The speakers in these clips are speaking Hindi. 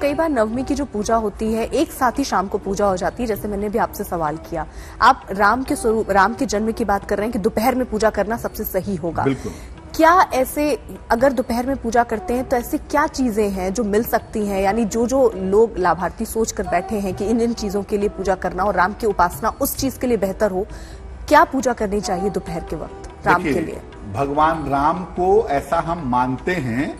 कई बार नवमी की जो पूजा होती है एक साथ ही शाम को पूजा हो जाती है, जैसे मैंने भी आपसे सवाल किया, आप राम के स्वरूप, राम के जन्म की बात कर रहे हैं कि दोपहर में पूजा करना सबसे सही होगा। बिल्कुल। क्या ऐसे अगर दोपहर में पूजा करते हैं तो ऐसी क्या चीजें हैं जो मिल सकती हैं, यानी जो जो लोग लाभार्थी सोच कर बैठे हैं कि इन चीजों के लिए पूजा करना और राम की उपासना उस चीज के लिए बेहतर हो, क्या पूजा करनी चाहिए दोपहर के वक्त राम के लिए? भगवान राम को ऐसा हम मानते हैं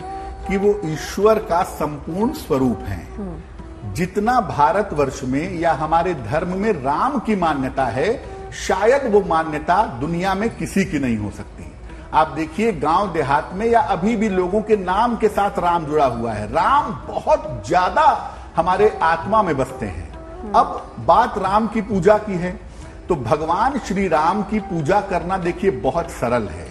कि वो ईश्वर का संपूर्ण स्वरूप है। जितना भारतवर्ष में या हमारे धर्म में राम की मान्यता है, शायद वो मान्यता दुनिया में किसी की नहीं हो सकती। आप देखिए गांव देहात में या अभी भी लोगों के नाम के साथ राम जुड़ा हुआ है। राम बहुत ज्यादा हमारे आत्मा में बसते हैं। अब बात राम की पूजा की है तो भगवान श्री राम की पूजा करना देखिए बहुत सरल है।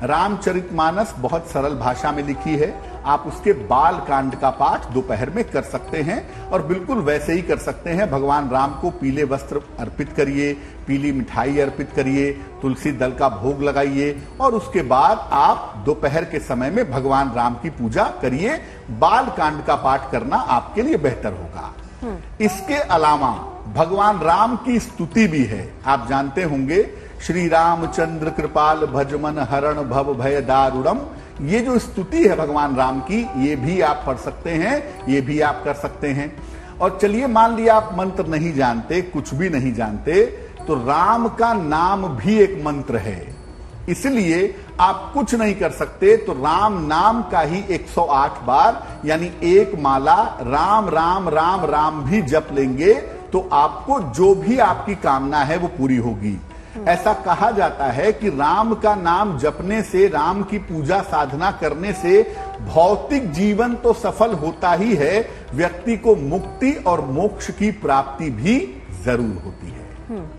रामचरितमानस बहुत सरल भाषा में लिखी है। आप उसके बाल कांड का पाठ दोपहर में कर सकते हैं और बिल्कुल वैसे ही कर सकते हैं। भगवान राम को पीले वस्त्र अर्पित करिए, पीली मिठाई अर्पित करिए, तुलसी दल का भोग लगाइए और उसके बाद आप दोपहर के समय में भगवान राम की पूजा करिए। बाल कांड का पाठ करना आपके लिए बेहतर होगा। इसके अलावा भगवान राम की स्तुति भी है। आप जानते होंगे, श्री रामचंद्र कृपाल भजमन हरण भव भय दारुणम, ये जो स्तुति है भगवान राम की, ये भी आप पढ़ सकते हैं, ये भी आप कर सकते हैं। और चलिए मान लिया आप मंत्र नहीं जानते, कुछ भी नहीं जानते, तो राम का नाम भी एक मंत्र है, इसलिए आप कुछ नहीं कर सकते तो राम नाम का ही 108 बार यानी एक माला राम राम राम राम भी जप लेंगे तो आपको जो भी आपकी कामना है वो पूरी होगी। ऐसा कहा जाता है कि राम का नाम जपने से, राम की पूजा साधना करने से भौतिक जीवन तो सफल होता ही है, व्यक्ति को मुक्ति और मोक्ष की प्राप्ति भी जरूर होती है।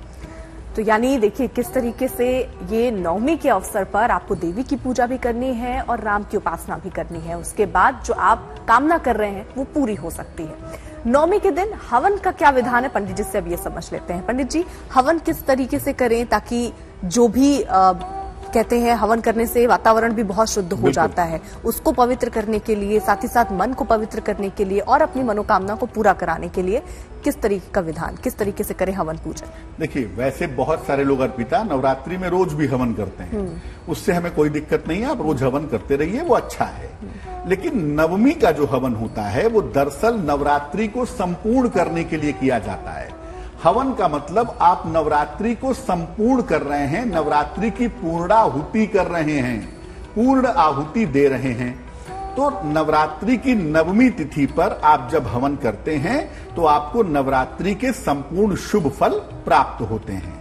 तो यानी देखिए किस तरीके से ये नवमी के अवसर पर आपको देवी की पूजा भी करनी है और राम की उपासना भी करनी है। उसके बाद जो आप कामना कर रहे हैं वो पूरी हो सकती है। नवमी के दिन हवन का क्या विधान है, पंडित जी से अब ये समझ लेते हैं। पंडित जी, हवन किस तरीके से करें ताकि जो भी कहते हैं हवन करने से वातावरण भी बहुत शुद्ध हो जाता है, उसको पवित्र करने के लिए, साथ ही साथ मन को पवित्र करने के लिए और अपनी मनोकामना को पूरा कराने के लिए किस तरीके का विधान, किस तरीके से करें हवन पूजन? देखिए, वैसे बहुत सारे लोग अर्पिता नवरात्रि में रोज भी हवन करते हैं, उससे हमें कोई दिक्कत नहीं है, आप रोज हवन करते रहिए, वो अच्छा है। लेकिन नवमी का जो हवन होता है वो दरअसल नवरात्रि को संपूर्ण करने के लिए किया जाता है। हवन का मतलब आप नवरात्रि को संपूर्ण कर रहे हैं, नवरात्रि की पूर्णाहुति कर रहे हैं, पूर्ण आहुति दे रहे हैं। तो नवरात्रि की नवमी तिथि पर आप जब हवन करते हैं तो आपको नवरात्रि के संपूर्ण शुभ फल प्राप्त होते हैं।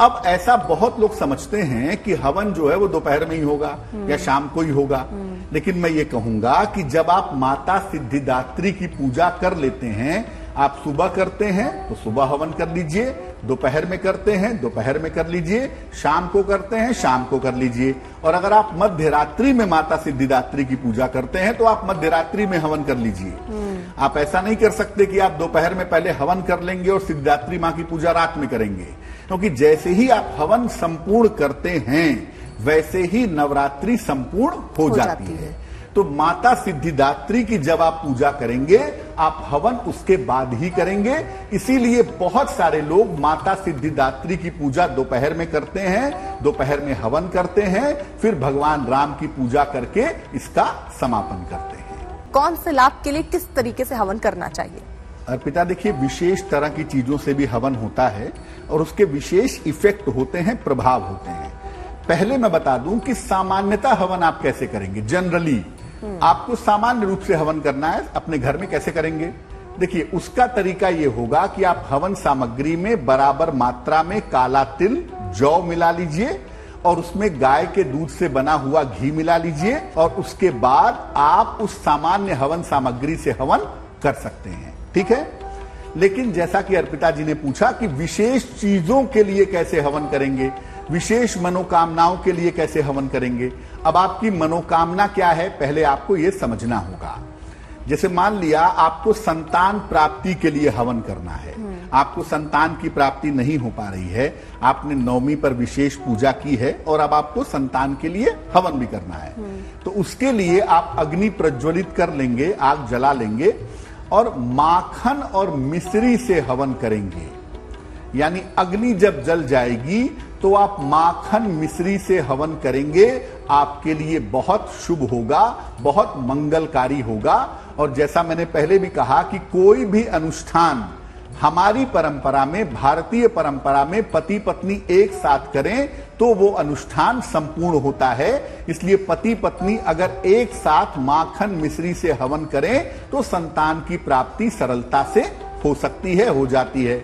अब ऐसा बहुत लोग समझते हैं कि हवन जो है वो दोपहर में ही होगा या शाम को ही होगा, लेकिन मैं ये कहूंगा कि जब आप माता सिद्धिदात्री की पूजा कर लेते हैं, आप सुबह करते हैं तो सुबह हवन कर लीजिए, दोपहर में करते हैं दोपहर में कर लीजिए, शाम को करते हैं शाम को कर लीजिए, और अगर आप मध्य रात्रि में माता सिद्धिदात्री की पूजा करते हैं तो आप मध्य रात्रि में हवन कर लीजिए। आप ऐसा नहीं कर सकते कि आप दोपहर में पहले हवन कर लेंगे और सिद्धिदात्री माँ की पूजा रात में करेंगे, क्योंकि जैसे ही आप हवन संपूर्ण करते हैं वैसे ही नवरात्रि संपूर्ण हो जाती है। तो माता सिद्धिदात्री की जब आप पूजा करेंगे, आप हवन उसके बाद ही करेंगे। इसीलिए बहुत सारे लोग माता सिद्धिदात्री की पूजा दोपहर में करते हैं, दोपहर में हवन करते हैं, फिर भगवान राम की पूजा करके इसका समापन करते हैं। कौन से लाभ के लिए किस तरीके से हवन करना चाहिए? अर्पिता, देखिए, विशेष तरह की चीजों से भी हवन होता है और उसके विशेष इफेक्ट होते हैं, प्रभाव होते हैं। पहले मैं बता दूं कि सामान्यतः हवन आप कैसे करेंगे। जनरली आपको सामान्य रूप से हवन करना है, अपने घर में कैसे करेंगे? देखिए, उसका तरीका ये होगा कि आप हवन सामग्री में बराबर मात्रा में काला तिल, जौ मिला लीजिए और उसमें गाय के दूध से बना हुआ घी मिला लीजिए और उसके बाद आप उस सामान्य हवन सामग्री से हवन कर सकते हैं। ठीक है, लेकिन जैसा कि अर्पिता जी ने पूछा कि विशेष चीजों के लिए कैसे हवन करेंगे, विशेष मनोकामनाओं के लिए कैसे हवन करेंगे। अब आपकी मनोकामना क्या है, पहले आपको यह समझना होगा। जैसे मान लिया आपको संतान प्राप्ति के लिए हवन करना है, आपको संतान की प्राप्ति नहीं हो पा रही है, आपने नवमी पर विशेष पूजा की है और अब आपको संतान के लिए हवन भी करना है, तो उसके लिए आप अग्नि प्रज्वलित कर लेंगे, आग जला लेंगे और माखन और मिश्री से हवन करेंगे, यानी अग्नि जब जल जाएगी तो आप माखन मिश्री से हवन करेंगे, आपके लिए बहुत शुभ होगा, बहुत मंगलकारी होगा। और जैसा मैंने पहले भी कहा कि कोई भी अनुष्ठान हमारी परंपरा में, भारतीय परंपरा में पति पत्नी एक साथ करें तो वो अनुष्ठान संपूर्ण होता है। इसलिए पति पत्नी अगर एक साथ माखन मिश्री से हवन करें तो संतान की प्राप्ति सरलता से हो सकती है, हो जाती है।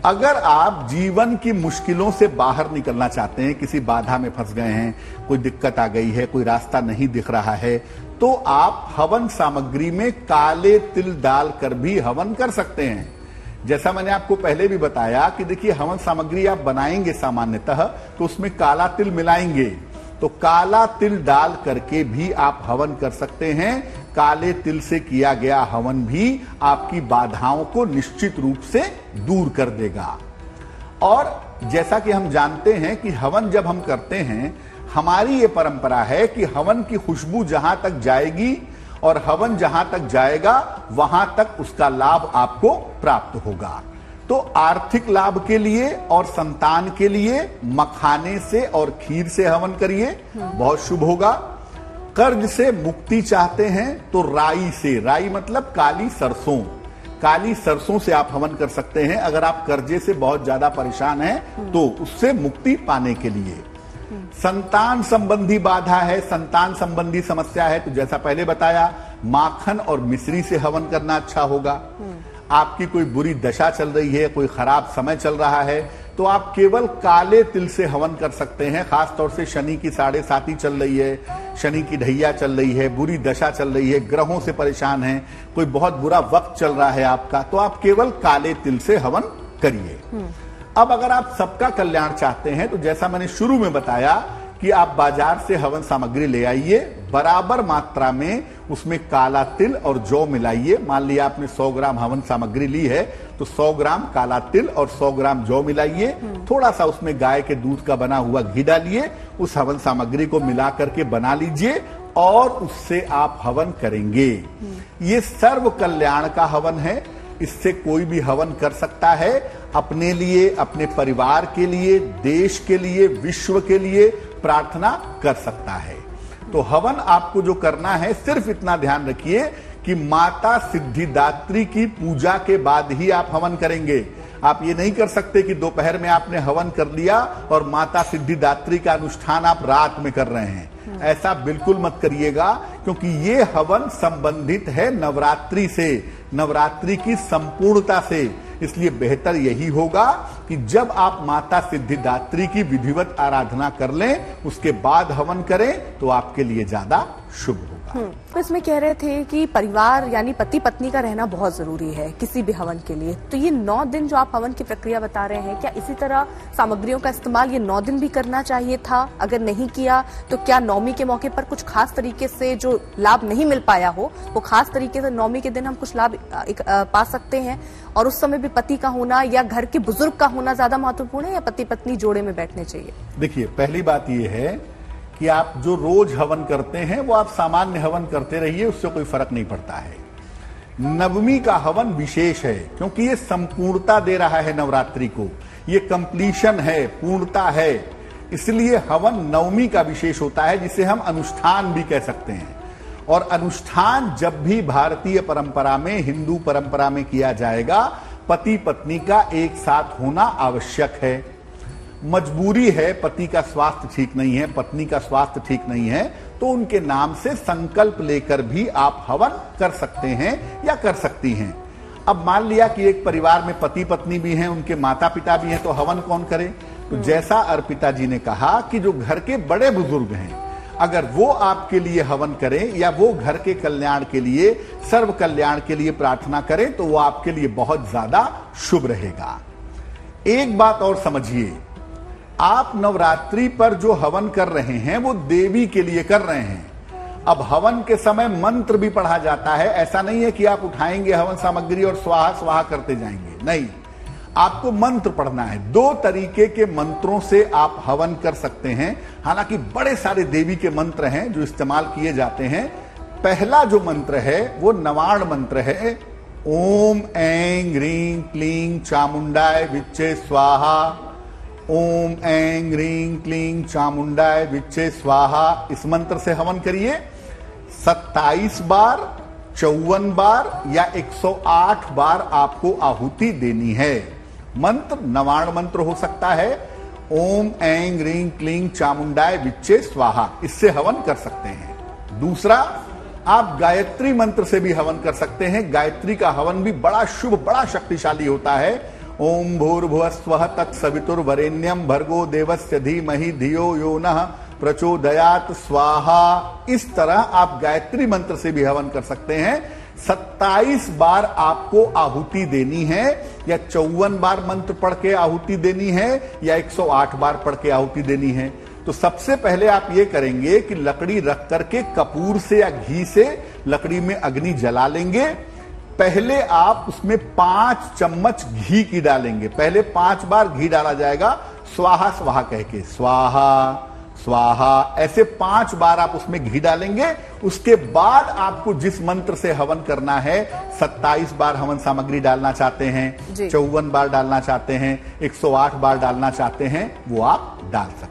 अगर आप जीवन की मुश्किलों से बाहर निकलना चाहते हैं, किसी बाधा में फंस गए हैं, कोई दिक्कत आ गई है, कोई रास्ता नहीं दिख रहा है, तो आप हवन सामग्री में काले तिल डालकर भी हवन कर सकते हैं। जैसा मैंने आपको पहले भी बताया कि देखिए, हवन सामग्री आप बनाएंगे सामान्यतः तो उसमें काला तिल मिलाएंगे, तो काला तिल डाल करके भी आप हवन कर सकते हैं। काले तिल से किया गया हवन भी आपकी बाधाओं को निश्चित रूप से दूर कर देगा। और जैसा कि हम जानते हैं कि हवन जब हम करते हैं, हमारी ये परंपरा है कि हवन की खुशबू जहां तक जाएगी और हवन जहां तक जाएगा वहां तक उसका लाभ आपको प्राप्त होगा। तो आर्थिक लाभ के लिए और संतान के लिए मखाने से और खीर से हवन करिए, बहुत शुभ होगा। कर्ज से मुक्ति चाहते हैं तो राई से, राई मतलब काली सरसों, काली सरसों से आप हवन कर सकते हैं। अगर आप कर्जे से बहुत ज्यादा परेशान हैं तो उससे मुक्ति पाने के लिए। संतान संबंधी बाधा है, संतान संबंधी समस्या है, तो जैसा पहले बताया, माखन और मिश्री से हवन करना अच्छा होगा। आपकी कोई बुरी दशा चल रही है, कोई खराब समय चल रहा है, तो आप केवल काले तिल से हवन कर सकते हैं। खासतौर से शनि की 7.5 चल रही है, शनि की ढैया चल रही है, बुरी दशा चल रही है, ग्रहों से परेशान हैं, कोई बहुत बुरा वक्त चल रहा है आपका, तो आप केवल काले तिल से हवन करिए। अब अगर आप सबका कल्याण चाहते हैं तो जैसा मैंने शुरू में बताया कि आप बाजार से हवन सामग्री ले आइए, बराबर मात्रा में उसमें काला तिल और जौ मिलाइए। मान लिया आपने 100 ग्राम हवन सामग्री ली है तो 100 ग्राम काला तिल और 100 ग्राम जौ मिलाइए। थोड़ा सा उसमें गाय के दूध का बना हुआ घी डालिए, उस हवन सामग्री को मिला करके बना लीजिए और उससे आप हवन करेंगे। ये सर्व कल्याण का हवन है, इससे कोई भी हवन कर सकता है, अपने लिए, अपने परिवार के लिए, देश के लिए, विश्व के लिए प्रार्थना कर सकता है। तो हवन आपको जो करना है, सिर्फ इतना ध्यान रखिए कि माता सिद्धिदात्री की पूजा के बाद ही आप हवन करेंगे। आप ये नहीं कर सकते कि दोपहर में आपने हवन कर लिया और माता सिद्धिदात्री का अनुष्ठान आप रात में कर रहे हैं, ऐसा बिल्कुल मत करिएगा, क्योंकि ये हवन संबंधित है नवरात्रि से, नवरात्रि की संपूर्णता से। इसलिए बेहतर यही होगा कि जब आप माता सिद्धिदात्री की विधिवत आराधना कर लें, उसके बाद हवन करें तो आपके लिए ज्यादा शुभ होगा। तो इसमें कह रहे थे कि परिवार यानी पति पत्नी का रहना बहुत जरूरी है किसी भी हवन के लिए। तो ये 9 दिन जो आप हवन की प्रक्रिया बता रहे हैं, क्या इसी तरह सामग्रियों का इस्तेमाल ये 9 दिन भी करना चाहिए था? अगर नहीं किया तो क्या नवमी के मौके पर कुछ खास तरीके से जो लाभ नहीं मिल पाया हो, वो खास तरीके से नवमी के दिन हम कुछ लाभ पा सकते हैं? और उस समय भी पति का होना या घर के बुजुर्ग का होना ज्यादा महत्वपूर्ण है या पति पत्नी जोड़े में बैठने चाहिए? देखिए, पहली बात यह है कि आप जो रोज हवन करते हैं वो आप सामान्य हवन करते रहिए, उससे कोई फर्क नहीं पड़ता है। नवमी का हवन विशेष है क्योंकि ये संपूर्णता दे रहा है नवरात्रि को, ये कंप्लीशन है, पूर्णता है, इसलिए हवन नवमी का विशेष होता है, जिसे हम अनुष्ठान भी कह सकते हैं। और अनुष्ठान जब भी भारतीय परंपरा में, हिंदू परंपरा में किया जाएगा, पति पत्नी का एक साथ होना आवश्यक है। मजबूरी है, पति का स्वास्थ्य ठीक नहीं है, पत्नी का स्वास्थ्य ठीक नहीं है, तो उनके नाम से संकल्प लेकर भी आप हवन कर सकते हैं या कर सकती हैं। अब मान लिया कि एक परिवार में पति पत्नी भी हैं, उनके माता पिता भी हैं, तो हवन कौन करे? तो जैसा अर्पिता जी ने कहा कि जो घर के बड़े बुजुर्ग हैं, अगर वो आपके लिए हवन करें या वो घर के कल्याण के लिए, सर्व कल्याण के लिए प्रार्थना करें, तो वो आपके लिए बहुत ज्यादा शुभ रहेगा। एक बात और समझिए, आप नवरात्रि पर जो हवन कर रहे हैं वो देवी के लिए कर रहे हैं। अब हवन के समय मंत्र भी पढ़ा जाता है, ऐसा नहीं है कि आप उठाएंगे हवन सामग्री और स्वाहा स्वाहा करते जाएंगे, नहीं, आपको मंत्र पढ़ना है। 2 तरीके के मंत्रों से आप हवन कर सकते हैं। हालांकि बड़े सारे देवी के मंत्र हैं जो इस्तेमाल किए जाते हैं, पहला जो मंत्र है वो नवाण मंत्र है। ओम ऐं ह्रीं क्लीं चामुंडाय विच्चे स्वाहा। ओम ऐं ह्रीं क्लीं चामुंडाय विच्चे स्वाहा। इस मंत्र से हवन करिए 27 बार, 54 बार या 108 बार आपको आहुति देनी है। मंत्र नवाण मंत्र हो सकता है, ओम ऐं ह्रीं क्लीं चामुंडाय विच्चे स्वाहा, इससे हवन कर सकते हैं। दूसरा, आप गायत्री मंत्र से भी हवन कर सकते हैं। गायत्री का हवन भी बड़ा शुभ, बड़ा शक्तिशाली होता है। ओम भूर्भुवस्वः तत्सवितुर्वरेण्यं भर्गो देवस्य धीमहि धियो यो नः प्रचोदयात् स्वाहा। इस तरह आप गायत्री मंत्र से भी हवन कर सकते हैं। 27 बार आपको आहुति देनी है, या 54 बार मंत्र पढ़ के आहुति देनी है, या 108 बार पढ़ के आहुति देनी है। तो सबसे पहले आप ये करेंगे कि लकड़ी रख करके कपूर से या घी से लकड़ी में अग्नि जला लेंगे। पहले आप उसमें 5 चम्मच घी की डालेंगे। पहले 5 बार घी डाला जाएगा, स्वाहा स्वाहा कह के, स्वाहा स्वाहा, ऐसे 5 बार आप उसमें घी डालेंगे। उसके बाद आपको जिस मंत्र से हवन करना है, 27 बार हवन सामग्री डालना चाहते हैं, 54 बार डालना चाहते हैं, 108 बार डालना चाहते हैं, वो आप डाल सकते हैं।